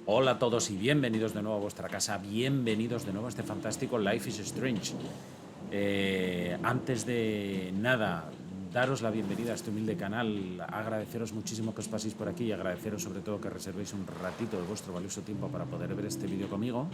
Hola a todos y bienvenidos de nuevo a vuestra casa, bienvenidos de nuevo a este fantástico Life is Strange. Antes de nada, daros la bienvenida a este humilde canal, agradeceros muchísimo que os paséis por aquí y agradeceros sobre todo que reservéis un ratito de vuestro valioso tiempo para poder ver este vídeo conmigo.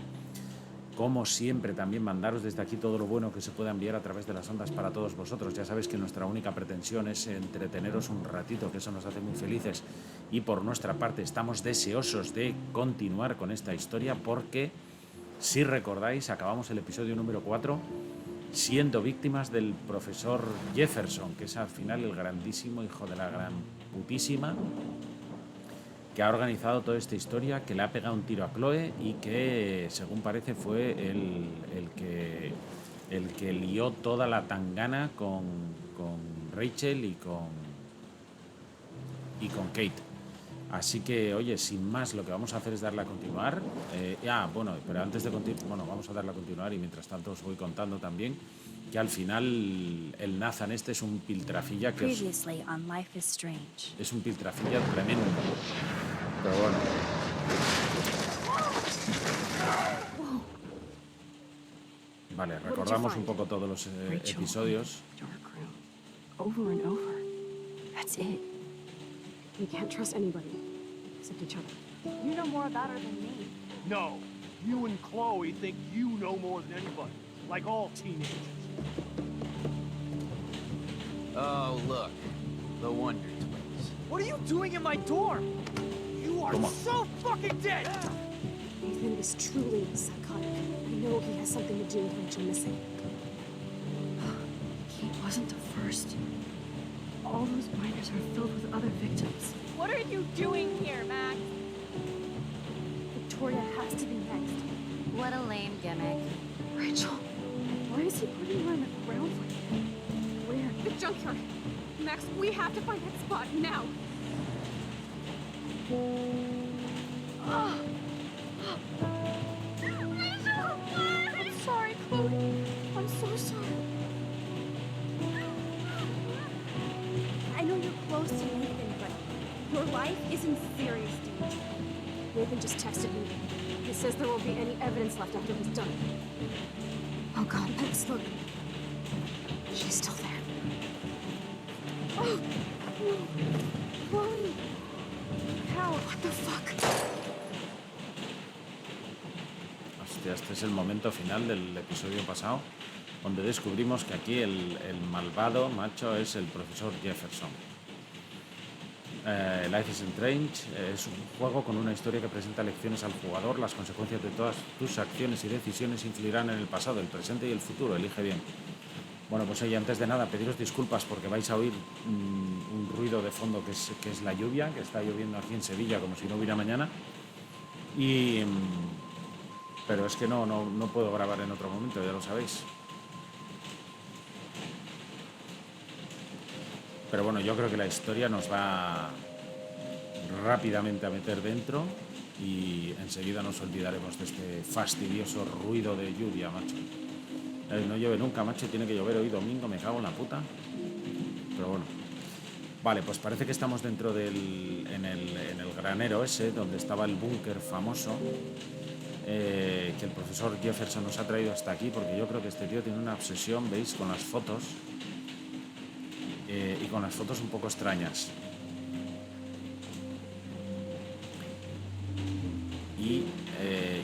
Como siempre, también mandaros desde aquí todo lo bueno que se pueda enviar a través de las ondas para todos vosotros. Ya sabéis que nuestra única pretensión es entreteneros un ratito, que eso nos hace muy felices. Y por nuestra parte estamos deseosos de continuar con esta historia porque, si recordáis, acabamos el episodio número 4 siendo víctimas del profesor Jefferson, que es al final el grandísimo hijo de la gran putísima, que ha organizado toda esta historia, que le ha pegado un tiro a Chloe y que, según parece, fue el que lió toda la tangana con Rachel y con Kate. Así que, oye, sin más, lo que vamos a hacer es darle a continuar. Bueno, pero antes de continuar, bueno, vamos a darle a continuar y mientras tanto os voy contando también que al final el Nathan este es un piltrafilla que es un piltrafilla tremendo. Pero bueno. Vale, recordamos un poco todos los episodios. Over and over. That's it. We can't trust anybody except each other. You know more about her than me. No, you and Chloe think you know more than anybody, like all teenagers. Oh, look, the Wonder Twins. What are you doing in my dorm? You are so fucking dead! Nathan is truly psychotic. I know he has something to do with Rachel missing. He wasn't the first. All those miners are filled with other victims. What are you doing here, Max? Victoria has to be next. What a lame gimmick. Rachel, why is he putting her in the ground like that? Where? The junkyard. Max, we have to find that spot now. I'm sorry, Chloe. I'm so sorry. I know you're close to Nathan, but your life is in serious danger. Nathan just texted me. He says there won't be any evidence left after he's done. Oh God, Max, look. She's still there. Oh, no. Chloe. How? What the fuck? Hostia, este es el momento final del episodio pasado, donde descubrimos que aquí el malvado macho es el profesor Jefferson. Life is Strange es un juego con una historia que presenta lecciones al jugador. Las consecuencias de todas tus acciones y decisiones influirán en el pasado, el presente y el futuro. Elige bien. Bueno, pues oye, antes de nada, pediros disculpas porque vais a oír un ruido de fondo que es la lluvia, que está lloviendo aquí en Sevilla como si no hubiera mañana. Pero es que no puedo grabar en otro momento, ya lo sabéis. Pero bueno, yo creo que la historia nos va rápidamente a meter dentro y enseguida nos olvidaremos de este fastidioso ruido de lluvia, macho. No llueve nunca, macho, tiene que llover hoy domingo, me cago en la puta. Pero bueno. Vale, pues parece que estamos dentro en el granero ese, donde estaba el búnker famoso, que el profesor Jefferson nos ha traído hasta aquí, porque yo creo que este tío tiene una obsesión, ¿veis?, con las fotos. Y con las fotos un poco extrañas. Y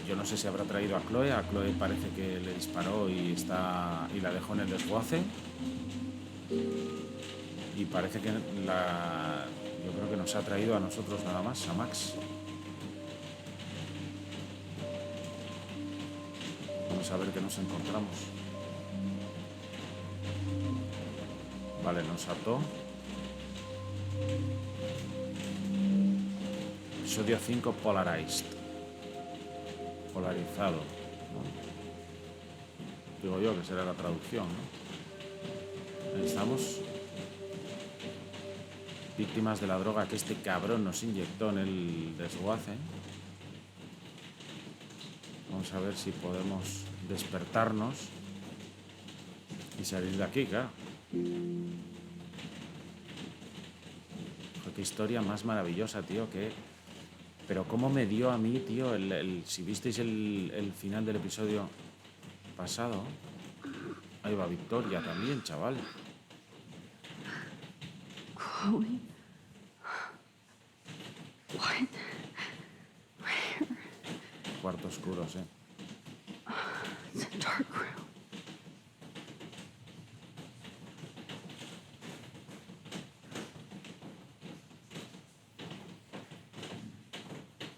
yo no sé si habrá traído a Chloe. A Chloe parece que le disparó y la dejó en el desguace. Y parece que yo creo que nos ha traído a nosotros nada más, a Max. Vamos a ver qué nos encontramos. Vale, nos ató. Episodio 5, Polarized. Polarizado, ¿no? Digo yo que será la traducción, ¿no? Ahí estamos. Víctimas de la droga que este cabrón nos inyectó en el desguace. Vamos a ver si podemos despertarnos y salir de aquí, claro. Qué historia más maravillosa, tío, Pero cómo me dio a mí, tío, si visteis el final del episodio pasado, ahí va Victoria también, chaval. Chloe? What? Where? Cuarto oscuros, It's a dark room.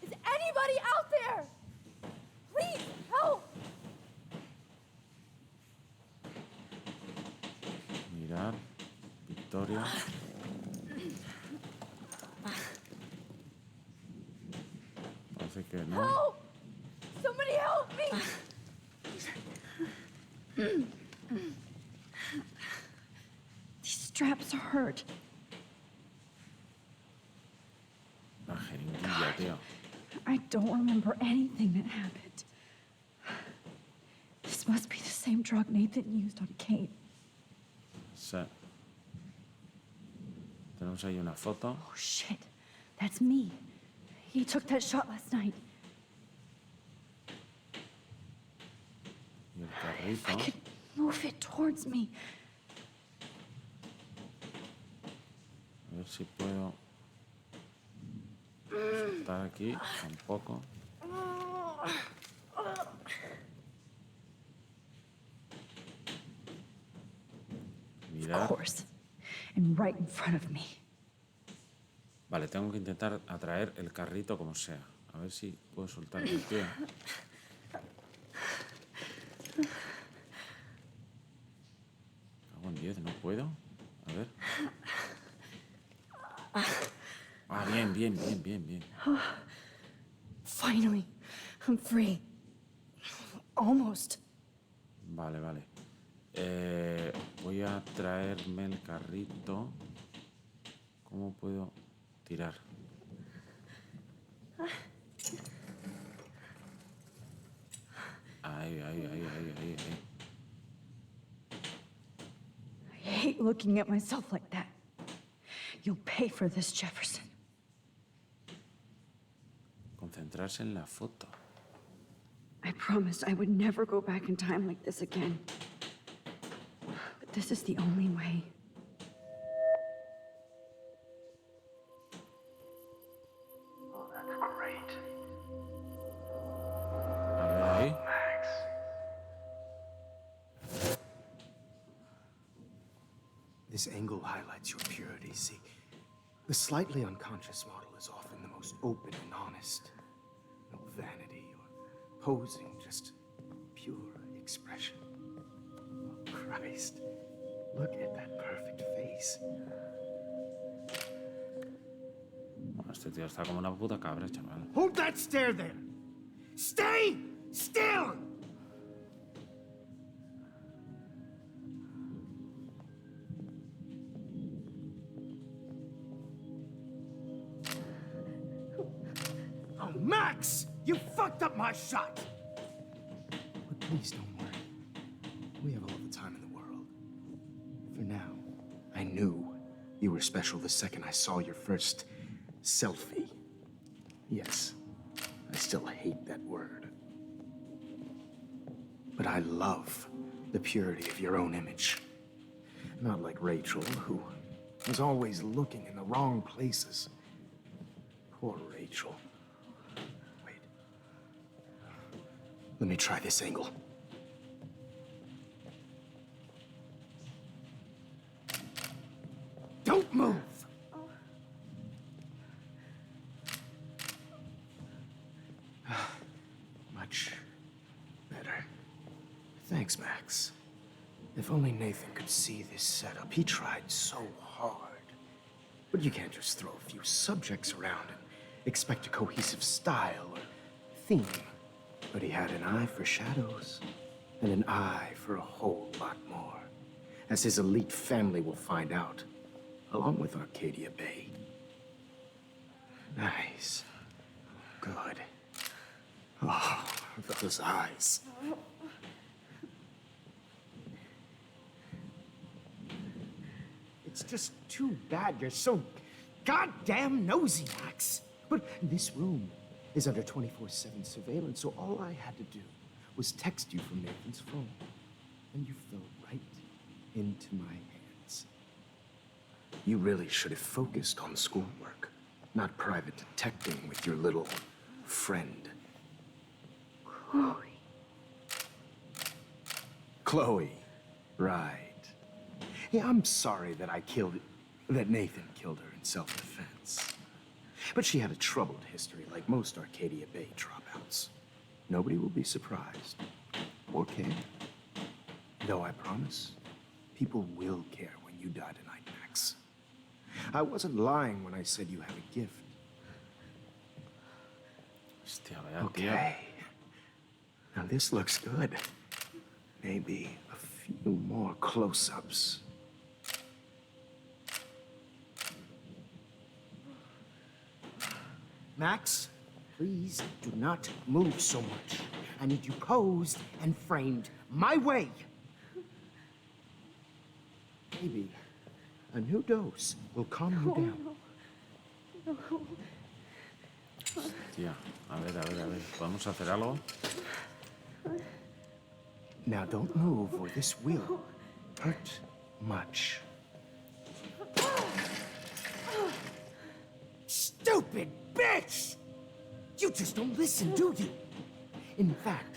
Is anybody out there? Please, help! Mirar, Victoria. Parece que no. Help! Somebody help me! These straps hurt. La jeringuilla, tío. I don't remember anything that happened. This must be the same drug Nathan used on Kate. Sí. Tenemos ahí una foto. Oh, shit. That's me. He took that shot last night. Y el If I carrito. could move it towards me. A ver si puedo soltar aquí un poco. Of Mirar. course. And right in front of me. Vale, tengo que intentar atraer el carrito como sea. A ver si puedo soltar el pie. Cago en 10, no puedo. A ver. Ah, bien, bien, bien, bien, bien. Finally, I'm free. Almost. Vale, vale. Voy a traerme el carrito. ¿Cómo puedo tirar? Ahí, ahí, ahí, ahí, ahí, ahí. I hate looking at myself like that. You'll pay for this, Jefferson. Concentrarse en la foto. I promised I would never go back in time like this again. But this is the only way. Oh, that's great. A ver ahí. Max. This angle highlights your purity. See, the slightly unconscious model is often the most open and honest. No vanity or posing, just pure expression. Oh, Christ, look at that perfect face. Bueno, este tío está como una puta cabra, chaval. Hold that stare there! Stay still! Oh, Max! You fucked up my shot! But please don't worry. We have all the time in the world. For now, I knew you were special the second I saw your first selfie. Yes, I still hate that word. But I love the purity of your own image. Not like Rachel, who was always looking in the wrong places. Poor Rachel. Wait. Let me try this angle. Don't move! Much better. Thanks, Max. If only Nathan could see this setup. He tried so hard. But you can't just throw a few subjects around and expect a cohesive style or theme. But he had an eye for shadows and an eye for a whole lot more, as his elite family will find out, along with Arcadia Bay. Nice. Good. Oh, those eyes. It's just too bad you're so goddamn nosy, Max. But this room is under 24/7 surveillance, so all I had to do was text you from Nathan's phone. And you fell right into my hands. You really should have focused on schoolwork, not private detecting with your little friend. Chloe. Chloe, right. Yeah, I'm sorry that Nathan killed her in self-defense. But she had a troubled history like most Arcadia Bay dropouts. Nobody will be surprised or care. Though I promise, people will care when you die tonight, Max. I wasn't lying when I said you have a gift. Hostia, vaya tío. Okay. Now this looks good. Maybe a few more close-ups. Max, please do not move so much. I need you posed and framed my way. Maybe a new dose will calm you down. Tía, a ver. ¿Podemos hacer algo? Now don't move or this will hurt much. Stupid bitch! You just don't listen, do you? In fact,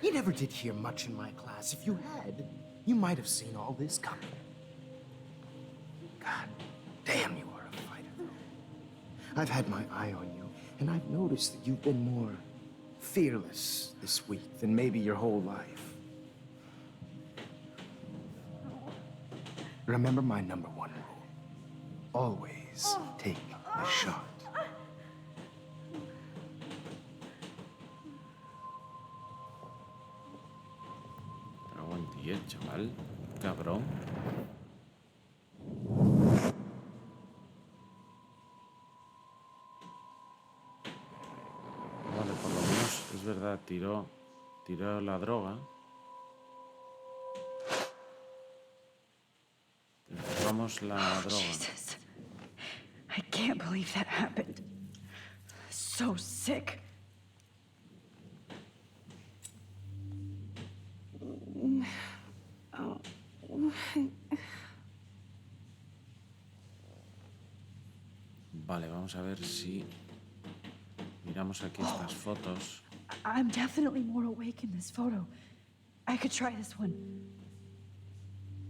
you never did hear much in my class. If you had, you might have seen all this coming. God damn, you are a fighter, though. I've had my eye on you, and I've noticed that you've been more fearless this week than maybe your whole life. Remember my #1 rule. Always take a shot. Pero buen tío, chaval. Cabrón. Vale, por lo menos es verdad, tiró la droga. Vamos la droga. Jesus. I can't believe that happened. So sick. Vale, vamos a ver si miramos aquí estas fotos. I'm definitely more awake in this photo. I could try this one.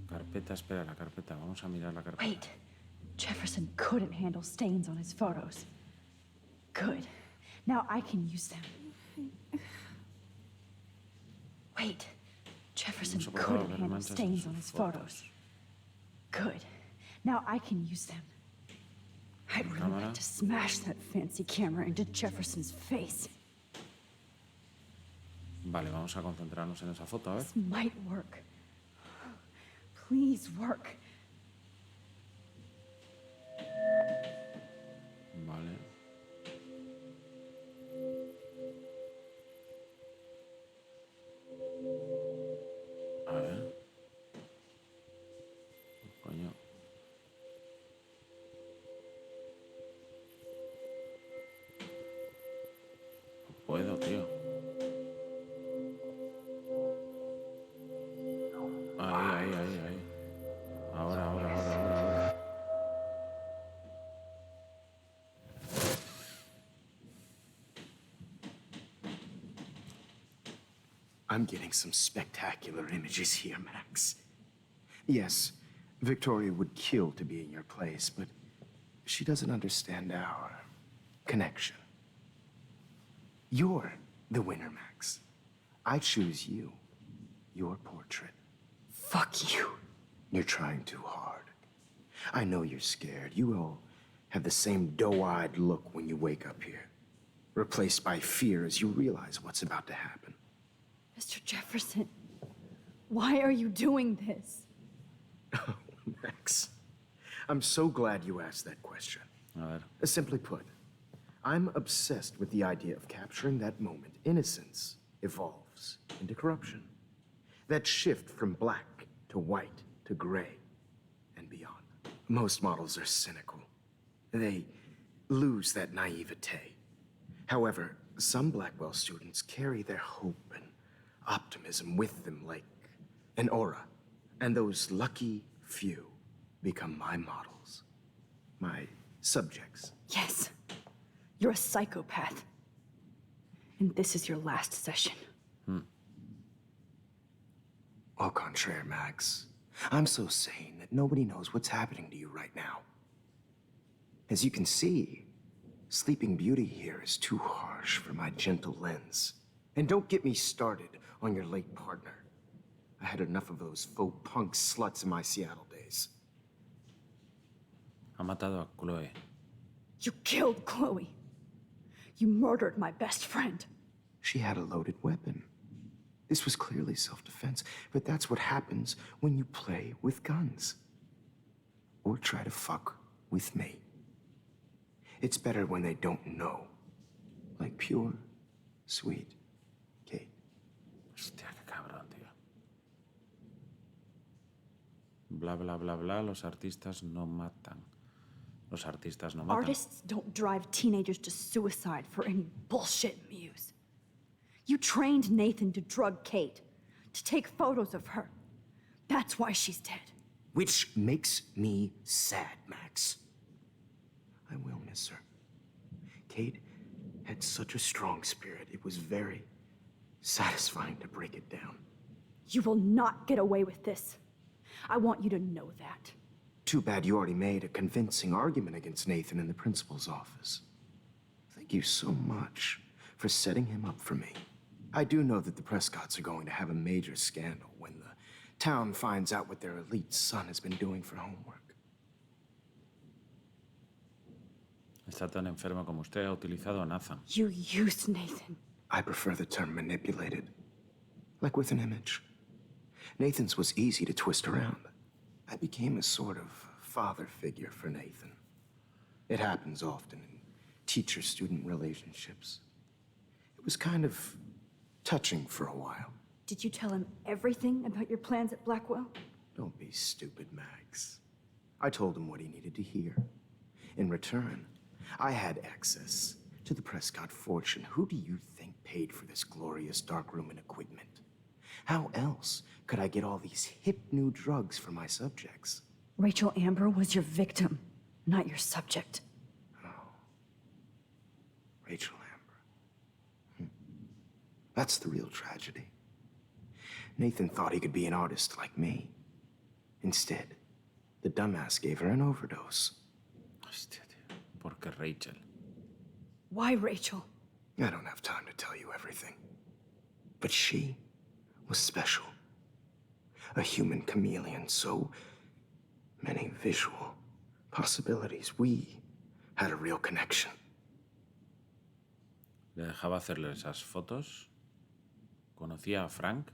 Carpeta, espera, la carpeta. Vamos a mirar la carpeta. Wait. Jefferson couldn't handle stains on his photos. Good. Now I can use them. Wait. Jefferson No soportaba couldn't ver handle manchas en stains sus on his fotos. photos. Good. Now I can use them. I'd really Cámara. like to smash that fancy camera into Jefferson's face. Vale, vamos a concentrarnos en esa foto, a ver. This might work. Please work. Vale. A ver. Coño. No puedo, tío. Ahí. Ahora. I'm getting some spectacular images here, Max. Yes, Victoria would kill to be in your place, but she doesn't understand our connection. You're the winner, Max. I choose you, your portrait. Fuck you. You're trying too hard. I know you're scared. You all have the same doe-eyed look when you wake up here, replaced by fear as you realize what's about to happen. Mr. Jefferson, why are you doing this? Oh, Max, I'm so glad you asked that question. A ver. Simply put, I'm obsessed with the idea of capturing that moment innocence evolves into corruption. That shift from black to white to gray and beyond. Most models are cynical. They lose that naivete. However, some Blackwell students carry their hope and optimism with them like an aura. And those lucky few become my models, my subjects. Yes, you're a psychopath. And this is your last session. Au contraire, Max. I'm so sane that nobody knows what's happening to you right now. As you can see, Sleeping Beauty here is too harsh for my gentle lens. And don't get me started on your late partner. I had enough of those faux punk sluts in my Seattle days. Ha matado a Chloe. You killed Chloe. You murdered my best friend. She had a loaded weapon. This was clearly self-defense, but that's what happens when you play with guns. Or try to fuck with me. It's better when they don't know. Like pure, sweet Kate. Hostia, qué cabrón, tío. Bla, bla, bla, bla. Los artistas no matan. Los artistas no matan. Artists don't drive teenagers to suicide for any bullshit muse. You trained Nathan to drug Kate, to take photos of her. That's why she's dead. Which makes me sad, Max. I will miss her. Kate had such a strong spirit, it was very satisfying to break it down. You will not get away with this. I want you to know that. Too bad you already made a convincing argument against Nathan in the principal's office. Thank you so much for setting him up for me. I do know that the Prescotts are going to have a major scandal when the town finds out what their elite son has been doing for homework. Está tan enfermo como usted ha utilizado a Nathan. You used Nathan. I prefer the term manipulated. Like with an image. Nathan's was easy to twist around. I became a sort of father figure for Nathan. It happens often in teacher-student relationships. It was kind of touching for a while. Did you tell him everything about your plans at Blackwell? Don't be stupid, Max. I told him what he needed to hear. In return, I had access to the Prescott fortune. Who do you think paid for this glorious darkroom and equipment? How else could I get all these hip new drugs for my subjects? Rachel Amber was your victim, not your subject. Rachel Amber. That's the real tragedy. Nathan thought he could be an artist like me. Instead, the dumbass gave her an overdose. Hostia, tío. ¿Por qué Rachel? Why Rachel? I don't have time to tell you everything. But she was special. A human chameleon, so many visual possibilities. We had a real connection. Le dejaba hacerle esas fotos. Conocía a Frank.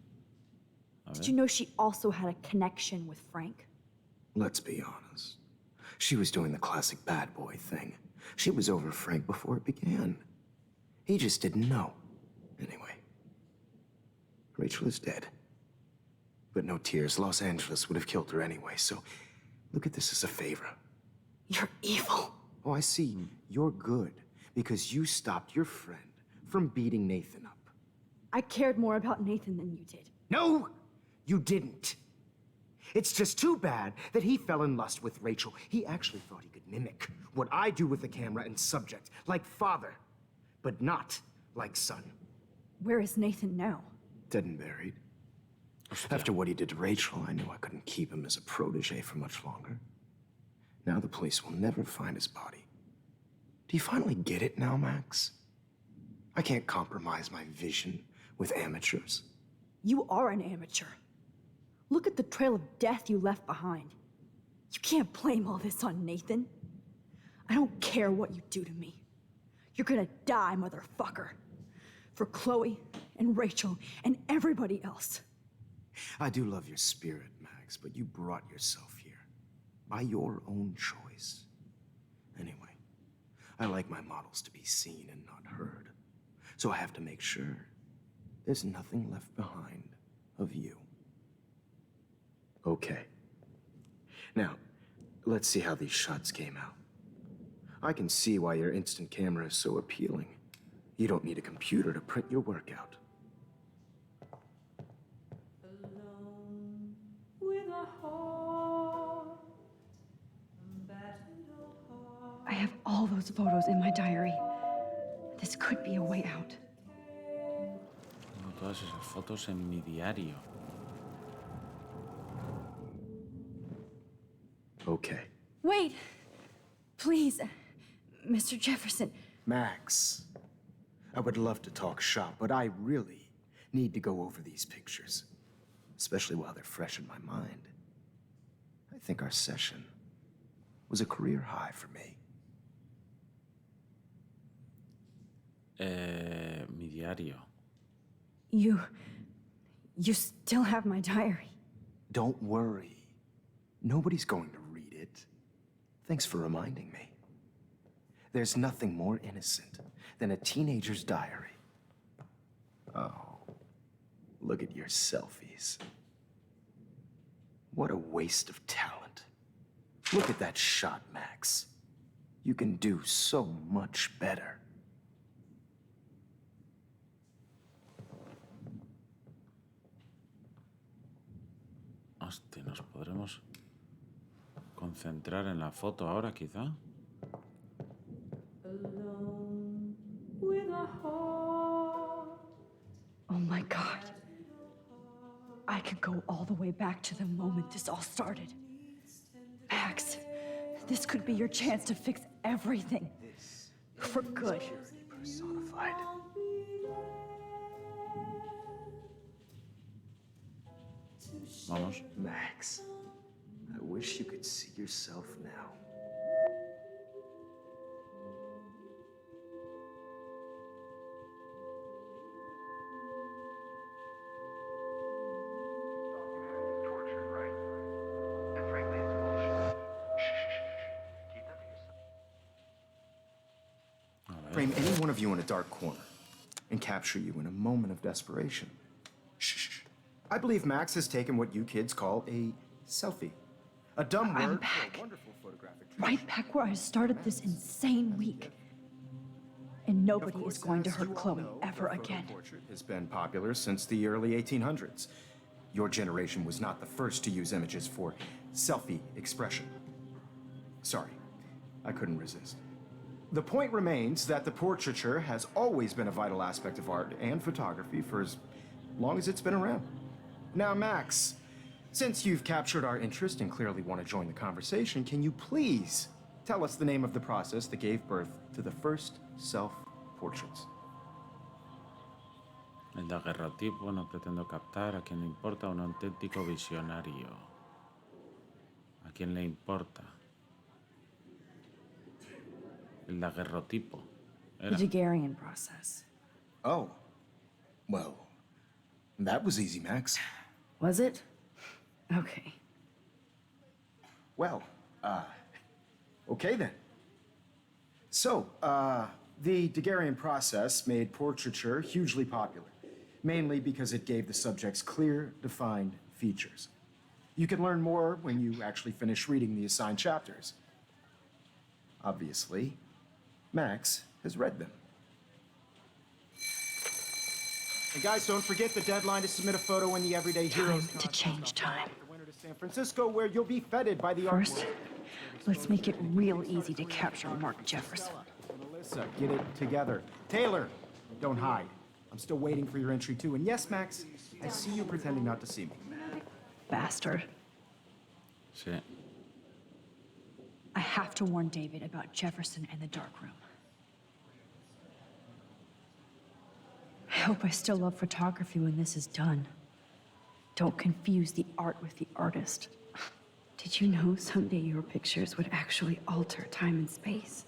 A Did ver. you know she also had a connection with Frank? Let's be honest. She was doing the classic bad boy thing. She was over Frank before it began. He just didn't know. Anyway, Rachel is dead. But no tears. Los Angeles would have killed her anyway, so look at this as a favor. You're evil. Oh, I see. You're good because you stopped your friend from beating Nathan up. I cared more about Nathan than you did. No, you didn't. It's just too bad that he fell in lust with Rachel. He actually thought he could mimic what I do with the camera and subject, like father, but not like son. Where is Nathan now? Dead and buried. After what he did to Rachel, I knew I couldn't keep him as a protege for much longer. Now the police will never find his body. Do you finally get it now, Max? I can't compromise my vision with amateurs. You are an amateur. Look at the trail of death you left behind. You can't blame all this on Nathan. I don't care what you do to me. You're gonna die, motherfucker. For Chloe and Rachel and everybody else. I do love your spirit, Max, but you brought yourself here. By your own choice. Anyway, I like my models to be seen and not heard. So I have to make sure there's nothing left behind of you. Okay. Now, let's see how these shots came out. I can see why your instant camera is so appealing. You don't need a computer to print your work out. I have all those photos in my diary. This could be a way out. Tengo todas esas fotos en mi diario. Okay. Wait! Please, Mr. Jefferson. Max, I would love to talk shop, but I really need to go over these pictures, especially while they're fresh in my mind. I think our session was a career high for me. Mi diario. You still have my diary. Don't worry. Nobody's going to read it. Thanks for reminding me. There's nothing more innocent than a teenager's diary. Oh, look at your selfies. What a waste of talent. Look at that shot, Max. You can do so much better. Hostia, ¿nos podremos concentrar en la foto ahora, quizá? Oh my God. I could go all the way back to the moment this all started. Max, this could be your chance to fix everything. For good. Personified. Vamos. Max, I wish you could see yourself now. Frame any one of you in a dark corner and capture you in a moment of desperation. Shh. I believe Max has taken what you kids call a selfie. A dumb I'm word back. for a wonderful photographic Right tradition. back where I started this insane week. And nobody is going to hurt Chloe ever again. Portrait has been popular since the early 1800s. Your generation was not the first to use images for selfie expression. Sorry, I couldn't resist. The point remains that the portraiture has always been a vital aspect of art and photography for as long as it's been around. Now, Max, since you've captured our interest and clearly want to join the conversation, can you please tell us the name of the process that gave birth to the first self-portraits? El daguerrotipo no pretendo captar a quien le importa un auténtico visionario. ¿A quién le importa? El daguerrotipo. The Daguerrean process. Oh, well, that was easy, Max. Was it? Okay. Well, okay then. So, the Daguerrean process made portraiture hugely popular, mainly because it gave the subjects clear, defined features. You can learn more when you actually finish reading the assigned chapters. Obviously, Max has read them. And guys, don't forget the deadline to submit a photo in the Everyday Heroes Time to change time. the winter to San Francisco, where you'll be feted by the art First, world. let's make it real easy to capture Mark Jefferson. Melissa, get it together. Taylor, don't hide. I'm still waiting for your entry too. And yes, Max, I see you pretending not to see me. Bastard. Sí. I have to warn David about Jefferson and the dark room. I hope I still love photography when this is done. Don't confuse the art with the artist. Did you know someday your pictures would actually alter time and space?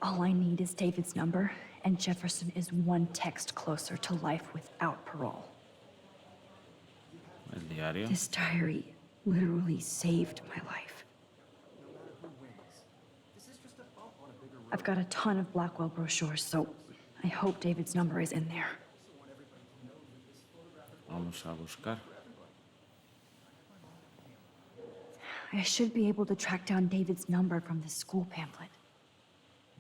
All I need is David's number, and Jefferson is one text closer to life without parole. El diario. This diary literally saved my life. I've got a ton of Blackwell brochures, so I hope David's number is in there. Vamos a buscar. I should be able to track down David's number from the school pamphlet.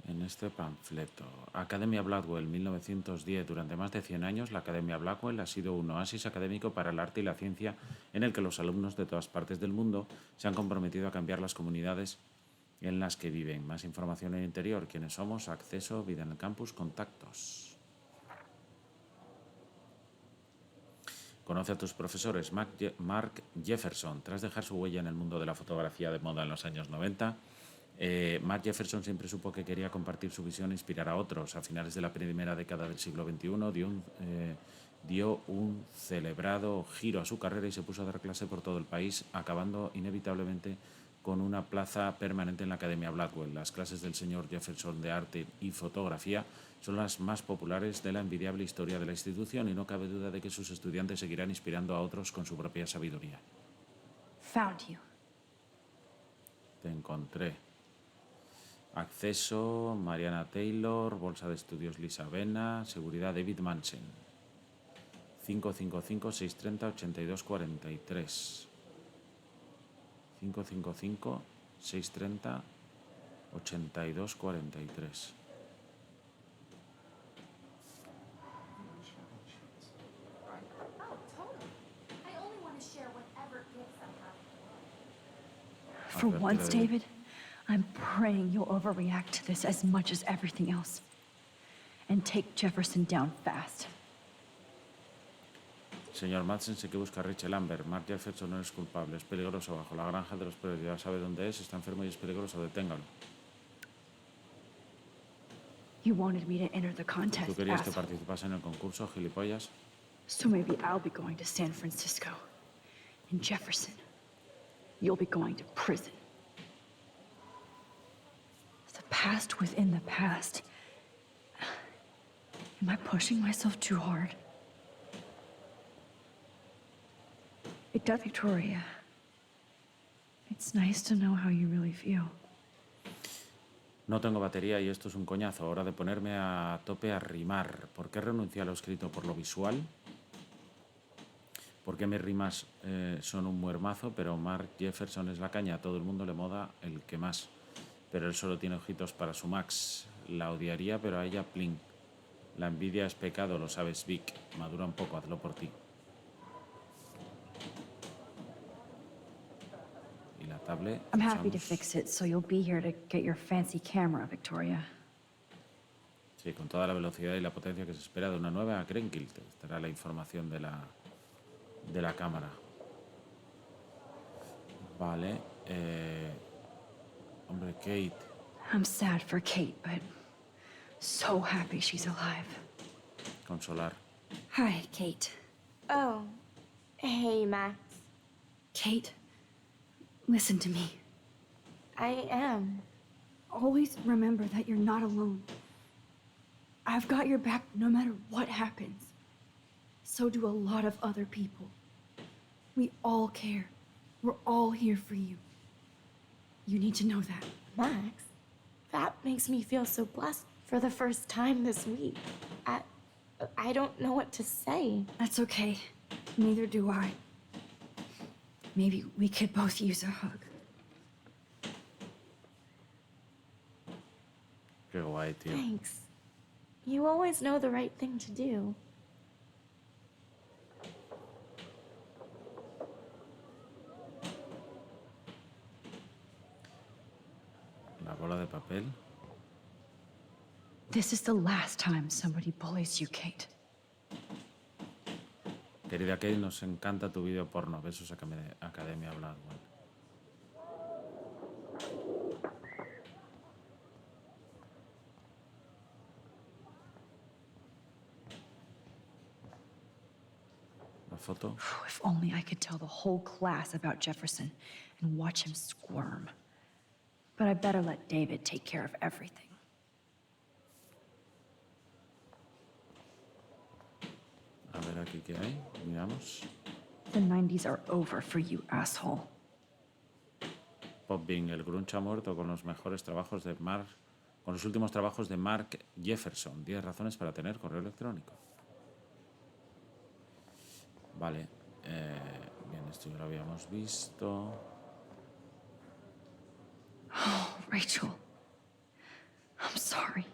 En este panfleto. Academia Blackwell, 1910. Durante más de 100 años, la Academia Blackwell ha sido un oasis académico para el arte y la ciencia en el que los alumnos de todas partes del mundo se han comprometido a cambiar las comunidades en las que viven. Más información en el interior. ¿Quiénes somos? Acceso, vida en el campus, contactos. Conoce a tus profesores. Mark Jefferson. Tras dejar su huella en el mundo de la fotografía de moda en los años 90, Mark Jefferson siempre supo que quería compartir su visión e inspirar a otros. A finales de la primera década del siglo XXI dio un celebrado giro a su carrera y se puso a dar clase por todo el país, acabando inevitablemente con una plaza permanente en la Academia Blackwell. Las clases del señor Jefferson de arte y fotografía son las más populares de la envidiable historia de la institución y no cabe duda de que sus estudiantes seguirán inspirando a otros con su propia sabiduría. Found you. Te encontré. Acceso, Mariana Taylor, Bolsa de Estudios Lisa Vena, Seguridad David Manson. 555-630-8243. 555-630-8243. For once, David, I'm praying you'll overreact to this as much as everything else. And take Jefferson down fast. Señor Madsen, sé que busca a Rachel Amber. Mark Jefferson no es culpable. Es peligroso bajo la granja de los perros. Ya sabe dónde es. Está enfermo y es peligroso. Deténgalo. You wanted me to enter the contest, ¿Tú querías que asshole. participase en el concurso, gilipollas? So maybe I'll be going to San Francisco. And Jefferson, you'll be going to prison. The past within the past. Am I pushing myself too hard? It does, Victoria. It's nice to know how you really feel. No tengo batería y esto es un coñazo. Hora de ponerme a tope a rimar. ¿Por qué renuncié a lo escrito por lo visual? ¿Por qué mis rimas son un muermazo? Pero Mark Jefferson es la caña. A todo el mundo le moda el que más. Pero él solo tiene ojitos para su Max. La odiaría, pero a ella, plin. La envidia es pecado, lo sabes, Vic. Madura un poco, hazlo por ti. Y la tablet... I'm happy to fix it, so you'll be here to get your fancy camera, Victoria. Sí, con toda la velocidad y la potencia que se espera de una nueva Greenkill. Estará la información de la cámara. Vale. Hombre, Kate. I'm sad for Kate, but so happy she's alive. Consolar. Hi, Kate. Oh, hey, Max. Kate, listen to me. I am. Always remember that you're not alone. I've got your back no matter what happens. So do a lot of other people. We all care. We're all here for you. You need to know that. Max, that makes me feel so blessed for the first time this week. I don't know what to say. That's okay. Neither do I. Maybe we could both use a hug. Qué guay, tío. Thanks. You always know the right thing to do. La bola de papel. This is the last time somebody bullies you, Kate. Querida Kate, nos encanta tu vídeo porno. Besos Academia Blackwell. La foto. If only I could tell the whole class about Jefferson and watch him squirm. But I better let David take care of everything. A ver aquí qué hay. Miramos. The 90s are over for you, asshole. Popping, el grunge ha muerto con los mejores trabajos de Mark, con los últimos trabajos de Mark Jefferson. 10 razones para tener correo electrónico. Vale. Bien, esto ya lo habíamos visto. Oh, Rachel. I'm sorry.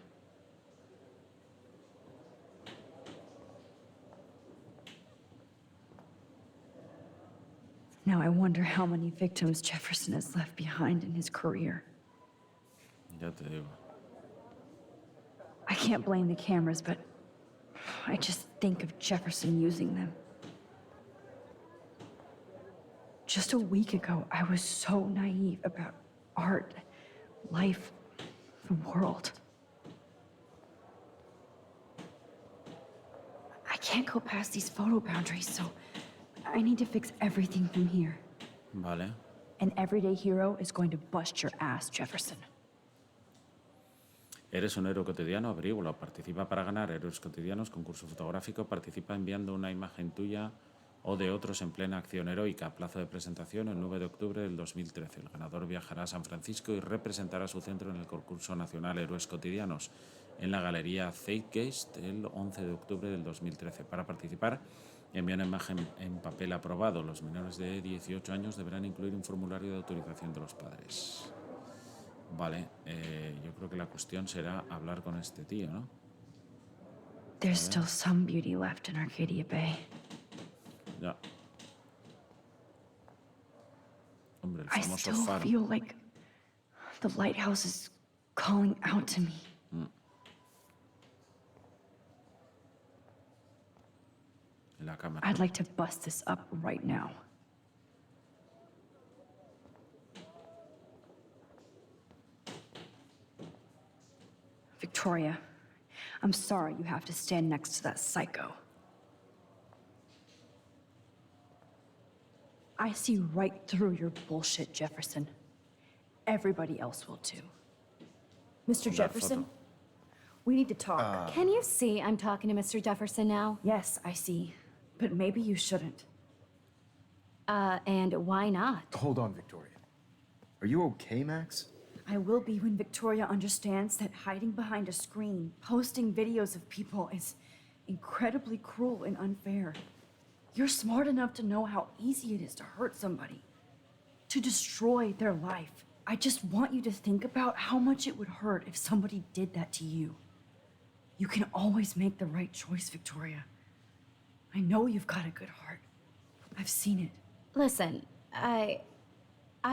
Now I wonder how many victims Jefferson has left behind in his career. Ya te digo. I can't blame the cameras, but I just think of Jefferson using them. Just a week ago, I was so naive about art, life, the world. I can't go past these photo boundaries, so I need to fix everything from here. Vale. An everyday hero is going to bust your ass, Jefferson. Eres un héroe cotidiano, averígualo. Participa para ganar héroes cotidianos, concurso fotográfico. Participa enviando una imagen tuya o de otros en plena acción heroica. Plazo de presentación el 9 de octubre del 2013. El ganador viajará a San Francisco y representará su centro en el concurso nacional Héroes Cotidianos en la galería Zeitgeist el 11 de octubre del 2013. Para participar, envía una imagen en papel aprobado. Los menores de 18 años deberán incluir un formulario de autorización de los padres. Vale, yo creo que la cuestión será hablar con este tío, ¿no? There's still some beauty left in Arcadia Bay. Ya. Hombre, el I famoso still faro. feel like the lighthouse is calling out to me. La cámara. I'd like to bust this up right now. Victoria, I'm sorry you have to stand next to that psycho. I see right through your bullshit, Jefferson. Everybody else will too. Mr. Jefferson, we need to talk. Can you see I'm talking to Mr. Jefferson now? Yes, I see. But maybe you shouldn't. And why not? Hold on, Victoria. Are you okay, Max? I will be when Victoria understands that hiding behind a screen, posting videos of people is incredibly cruel and unfair. You're smart enough to know how easy it is to hurt somebody, to destroy their life. I just want you to think about how much it would hurt if somebody did that to you. You can always make the right choice, Victoria. I know you've got a good heart. I've seen it. Listen, I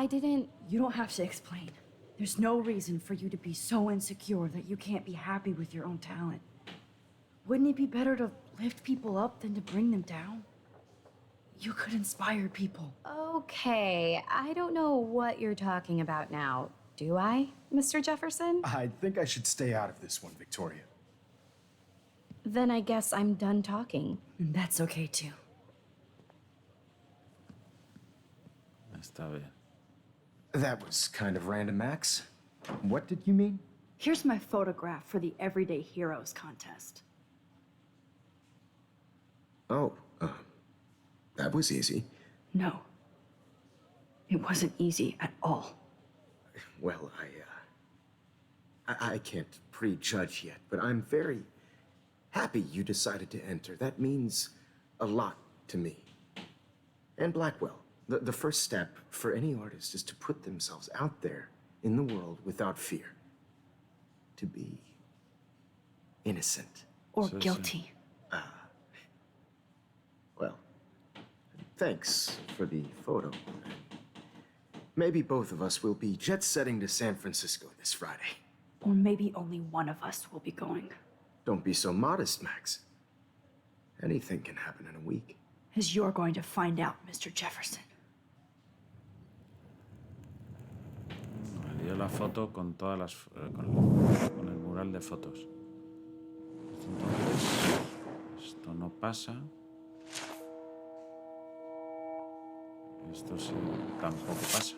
didn't... You don't have to explain. There's no reason for you to be so insecure that you can't be happy with your own talent. Wouldn't it be better to lift people up than to bring them down? You could inspire people. Okay, I don't know what you're talking about now. Do I, Mr. Jefferson? I think I should stay out of this one, Victoria. Then I guess I'm done talking. And that's okay too. Está bien. That was kind of random, Max. What did you mean? Here's my photograph for the Everyday Heroes contest. Oh, that was easy. No. It wasn't easy at all. Well, I can't prejudge yet, but I'm very happy you decided to enter. That means a lot to me. And Blackwell. The first step for any artist is to put themselves out there in the world without fear. To be innocent. Or So- guilty. Well, thanks for the photo. Maybe both of us will be jet-setting to San Francisco this Friday. Or maybe only one of us will be going. Don't be so modest, Max. Anything can happen in a week. As you're going to find out, Mr. Jefferson. Me dio la foto con todas las con el mural de fotos. Entonces, esto no pasa. Esto sí, tampoco pasa.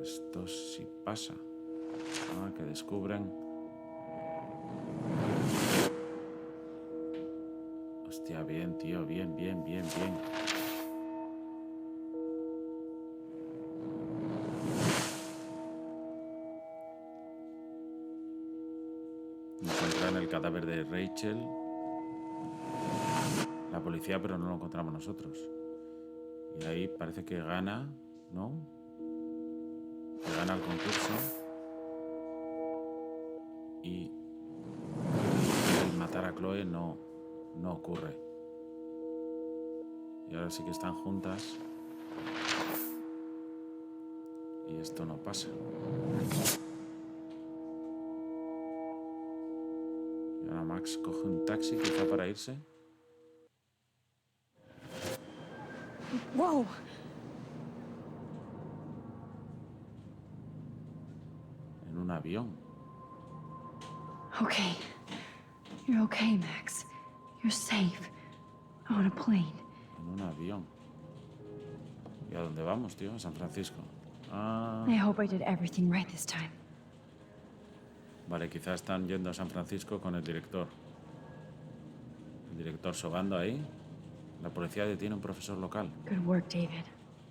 Esto sí pasa. Ah, que descubren. Hostia, bien, tío, bien, bien, bien, bien. Encuentran el cadáver de Rachel. la policía, pero no lo encontramos nosotros. Y ahí parece que gana, ¿no? Que gana el concurso. Y el matar a Chloe no ocurre. Y ahora sí que están juntas. Y esto no pasa. Y ahora Max coge un taxi quizá para irse. Whoa! En un avión. Okay. You're okay, Max. You're safe. On a plane. En un avión. ¿Y a dónde vamos, tío? A San Francisco. Ah, I hope I did everything right this time. vale, quizás están yendo a San Francisco con el director. El director sobando ahí. La policía detiene a un profesor local. Good work, David.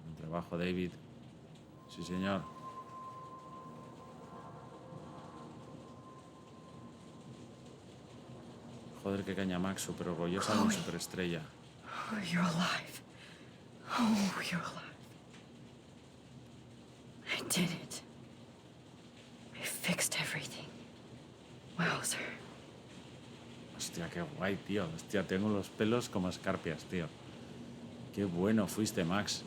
Buen trabajo, David. Sí, señor. Joder, qué caña Max, súper orgullosa de mi superestrella. Oh, you're alive. Oh, you're alive. I did it. I fixed everything. Wowzer. Hostia, qué guay, tío. Hostia, tengo los pelos como escarpias, tío. Qué bueno fuiste, Max.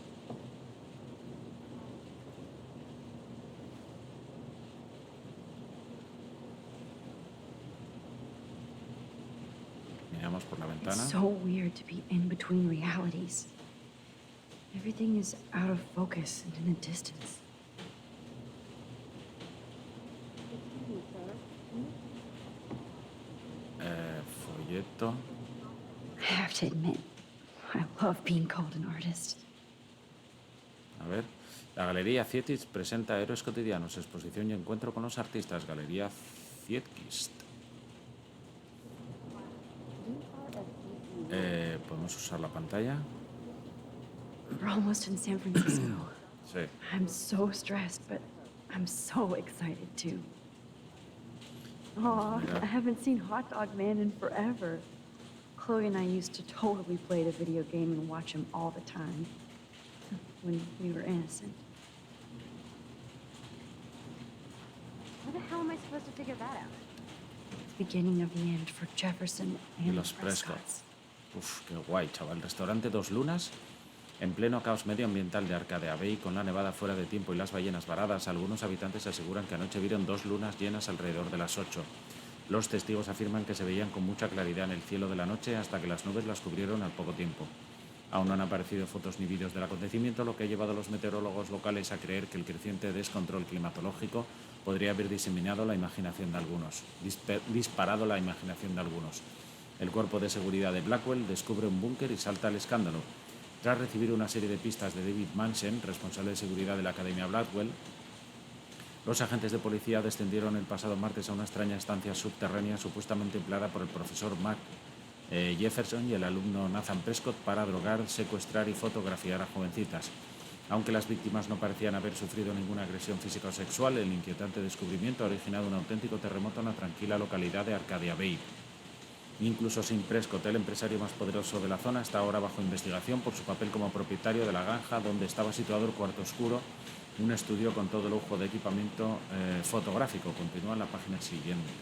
Miramos por la ventana. It's so weird to be in between realities. Everything is out of focus and in the distance. Folleto. I have to admit, I love being called an artist. A ver. La Galería Zietist presenta Héroes Cotidianos, exposición y encuentro con los artistas. Galería Zietist. ¿Podemos usar la pantalla? We're almost in San Francisco. Sí. I'm so stressed, but I'm so excited too. Aw, Mira. I haven't seen Hot Dog Man in forever. Chloe and I used to totally play the video game and watch him all the time. When we were innocent. How the hell am I supposed to figure that out? The beginning of the end for Jefferson Y and los the Prescott. Prescotts. Uf, qué guay, chaval. Restaurante Dos Lunas. En pleno caos medioambiental de Arcadia Bay, con la nevada fuera de tiempo y las ballenas varadas, algunos habitantes aseguran que anoche vieron 2 lunas llenas alrededor de las 8. Los testigos afirman que se veían con mucha claridad en el cielo de la noche hasta que las nubes las cubrieron al poco tiempo. Aún no han aparecido fotos ni vídeos del acontecimiento, lo que ha llevado a los meteorólogos locales a creer que el creciente descontrol climatológico podría haber diseminado la imaginación de algunos, disparado la imaginación de algunos. El cuerpo de seguridad de Blackwell descubre un búnker y salta al escándalo. Tras recibir una serie de pistas de David Manson, responsable de seguridad de la Academia Blackwell, los agentes de policía descendieron el pasado martes a una extraña estancia subterránea supuestamente empleada por el profesor Mac Jefferson y el alumno Nathan Prescott para drogar, secuestrar y fotografiar a jovencitas. Aunque las víctimas no parecían haber sufrido ninguna agresión física o sexual, el inquietante descubrimiento ha originado un auténtico terremoto en la tranquila localidad de Arcadia Bay. Incluso sin Prescott, el empresario más poderoso de la zona, está ahora bajo investigación por su papel como propietario de la granja donde estaba situado el cuarto oscuro, un estudio con todo lujo de equipamiento fotográfico. Continúa en la página siguiente.